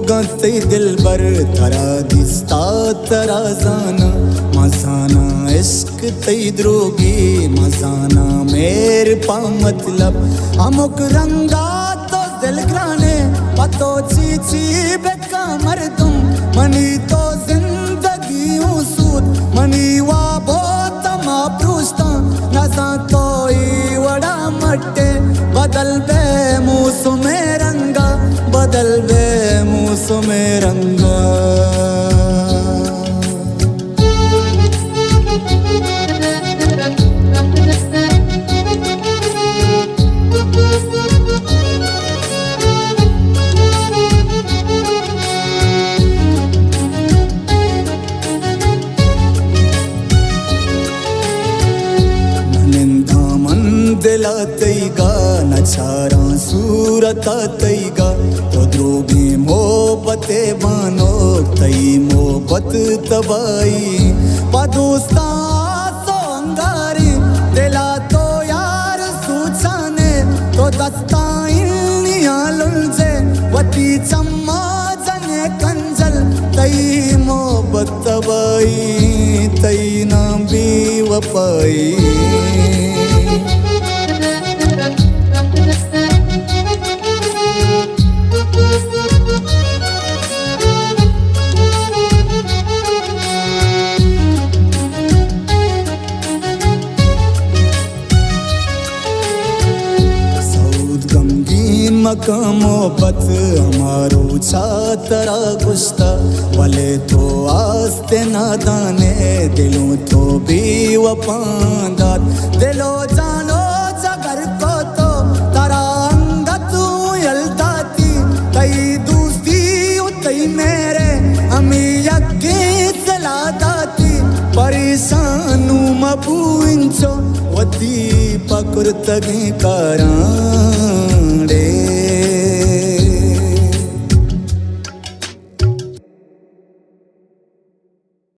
गते दिलबर तरा दिसता तरा जाना मजाना इश्क तई द्रोगी मजाना मेर पा मतलब अमुक रंगा तो दिल ग्राने पतो चीची बेका मर तुम मनी तो जिंदगी सूद मनी वा बहुत मा प्रूस्ता नजा तो ई वड़ा मट्टे बदल बे मूसो में रंगा बदल बे मूसो में रंगा दिला तैगा नचारा सूरता तैगा तो द्रोगी मोहब्बते बानो तई मोहब्बत तबाई पदोस्ता सो अंगारी दिला तो यार सूचाने तो दस्ता इन्निया लुलजे वती चम्मा जने कंजल तई मोहब्बत तबाई तई नाम भी वपाई मोहब्बत हमारो छातरा गुस्ता भले तो आस्ते नादाने दिलों तो भी वफादार दिलो जानो जगर को तो तारा अंगत यलदाती तई दूसरी तई मेरे अमी यज्ञ चला दाती परेशानू मबू इंचो वदी पकुर तगी कारा